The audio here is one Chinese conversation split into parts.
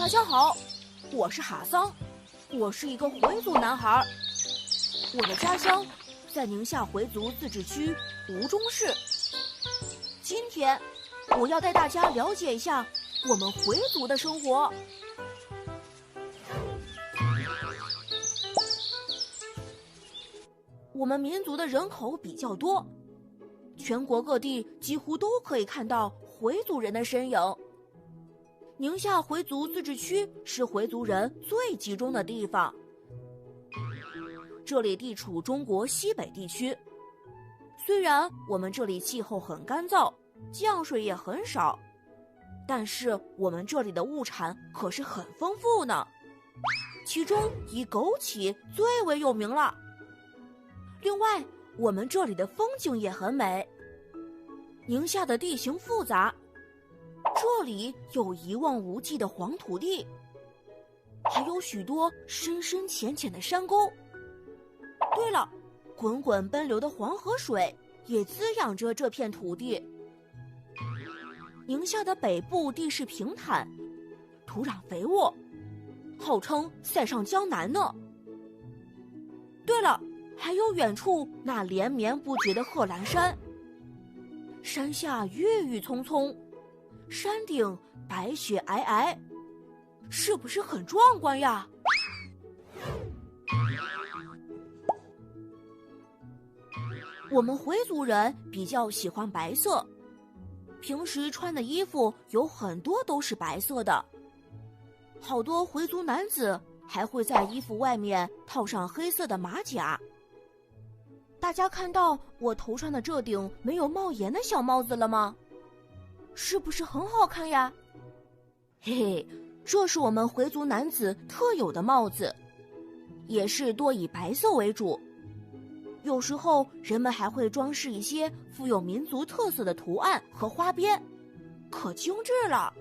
大家好，我是哈桑，我是一个回族男孩。我的家乡在宁夏回族自治区吴忠市。今天我要带大家了解一下我们回族的生活。我们民族的人口比较多，全国各地几乎都可以看到回族人的身影。宁夏回族自治区是回族人最集中的地方，这里地处中国西北地区。虽然我们这里气候很干燥，降水也很少，但是我们这里的物产可是很丰富呢，其中以枸杞最为有名了。另外，我们这里的风景也很美。宁夏的地形复杂，这里有一望无际的黄土地，还有许多深深浅浅的山沟。对了，滚滚奔流的黄河水也滋养着这片土地。宁夏的北部地势平坦，土壤肥沃，号称塞上江南呢。对了，还有远处那连绵不绝的贺兰山，山下郁郁葱葱，山顶白雪皑皑，是不是很壮观呀？我们回族人比较喜欢白色，平时穿的衣服有很多都是白色的，好多回族男子还会在衣服外面套上黑色的马甲。大家看到我头上的这顶没有帽檐的小帽子了吗？是不是很好看呀？嘿嘿，这是我们回族男子特有的帽子，也是多以白色为主。有时候人们还会装饰一些富有民族特色的图案和花边，可精致了。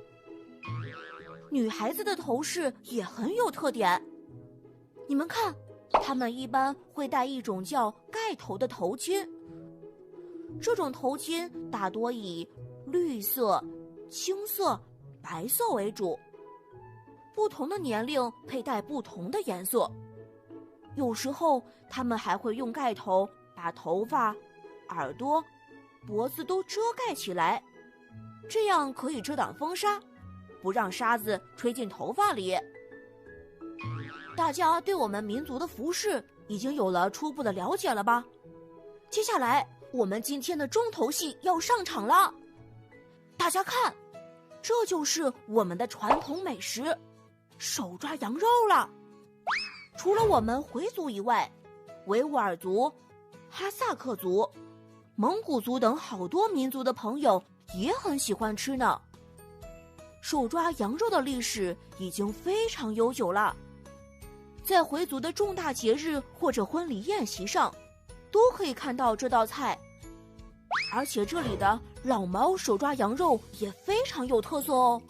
女孩子的头饰也很有特点，你们看，她们一般会戴一种叫盖头的头巾，这种头巾大多以绿色、青色、白色为主，不同的年龄佩戴不同的颜色。有时候他们还会用盖头把头发、耳朵、脖子都遮盖起来，这样可以遮挡风沙，不让沙子吹进头发里。大家对我们民族的服饰已经有了初步的了解了吧？接下来我们今天的重头戏要上场了，大家看，这就是我们的传统美食手抓羊肉了。除了我们回族以外，维吾尔族、哈萨克族、蒙古族等好多民族的朋友也很喜欢吃呢。手抓羊肉的历史已经非常悠久了，在回族的重大节日或者婚礼宴席上都可以看到这道菜，而且这里的老毛手抓羊肉也非常有特色哦，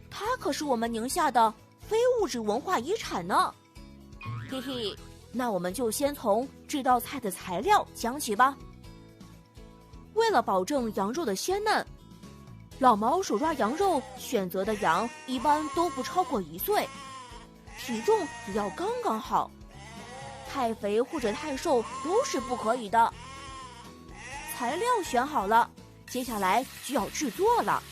它可是我们宁夏的非物质文化遗产呢。嘿嘿，那我们就先从这道菜的材料讲起吧。为了保证羊肉的鲜嫩，老毛手抓羊肉选择的羊一般都不超过1岁，体重也要刚刚好，太肥或者太瘦都是不可以的。材料选好了，接下来就要制作了。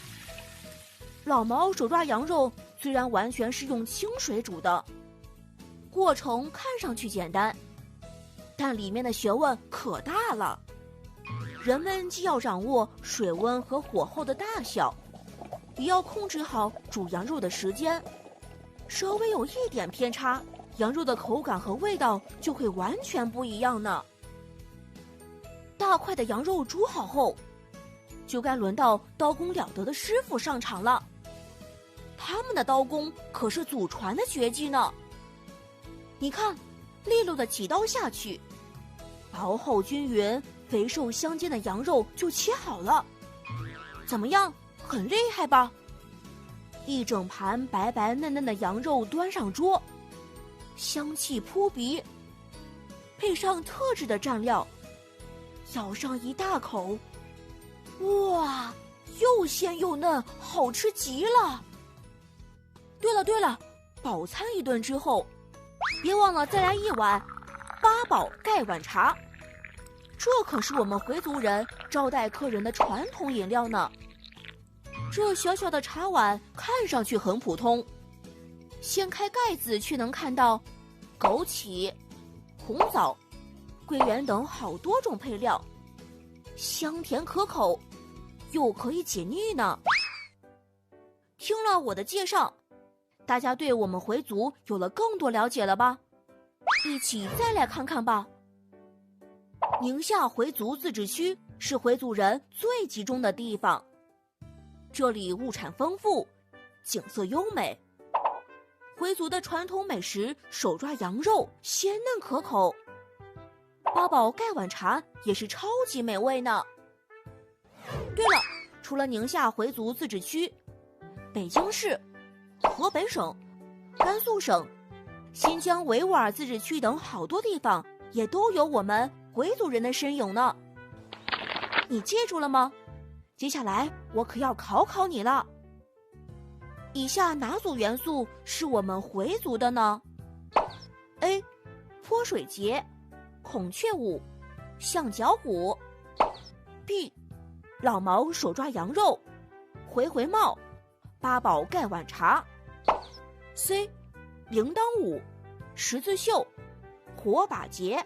老毛手抓羊肉虽然完全是用清水煮的，过程看上去简单，但里面的学问可大了。人们既要掌握水温和火候的大小，也要控制好煮羊肉的时间，稍微有一点偏差，羊肉的口感和味道就会完全不一样呢。大块的羊肉煮好后，就该轮到刀工了得的师傅上场了。他们的刀工可是祖传的绝技呢。你看，利落的几刀下去，薄厚均匀、肥瘦相间的羊肉就切好了。怎么样，很厉害吧？一整盘白白嫩嫩的羊肉端上桌，香气扑鼻，配上特制的蘸料，咬上一大口，哇，又鲜又嫩，好吃极了！对了，饱餐一顿之后，别忘了再来一碗八宝盖碗茶。这可是我们回族人招待客人的传统饮料呢。这小小的茶碗看上去很普通，掀开盖子却能看到枸杞、红枣、桂圆等好多种配料，香甜可口，又可以解腻呢。听了我的介绍，大家对我们回族有了更多了解了吧？一起再来看看吧。宁夏回族自治区是回族人最集中的地方，这里物产丰富，景色优美。回族的传统美食手抓羊肉鲜嫩可口，八宝盖碗茶也是超级美味呢。对了，除了宁夏回族自治区，北京市、河北省、甘肃省、新疆维吾尔自治区等好多地方也都有我们回族人的身影呢。你记住了吗？接下来我可要考考你了。以下哪组元素是我们回族的呢？ A. 泼水节、孔雀舞、象脚舞。 B. 老毛手抓羊肉、回回帽、八宝盖碗茶。 C. 铃铛舞、十字绣、火把节。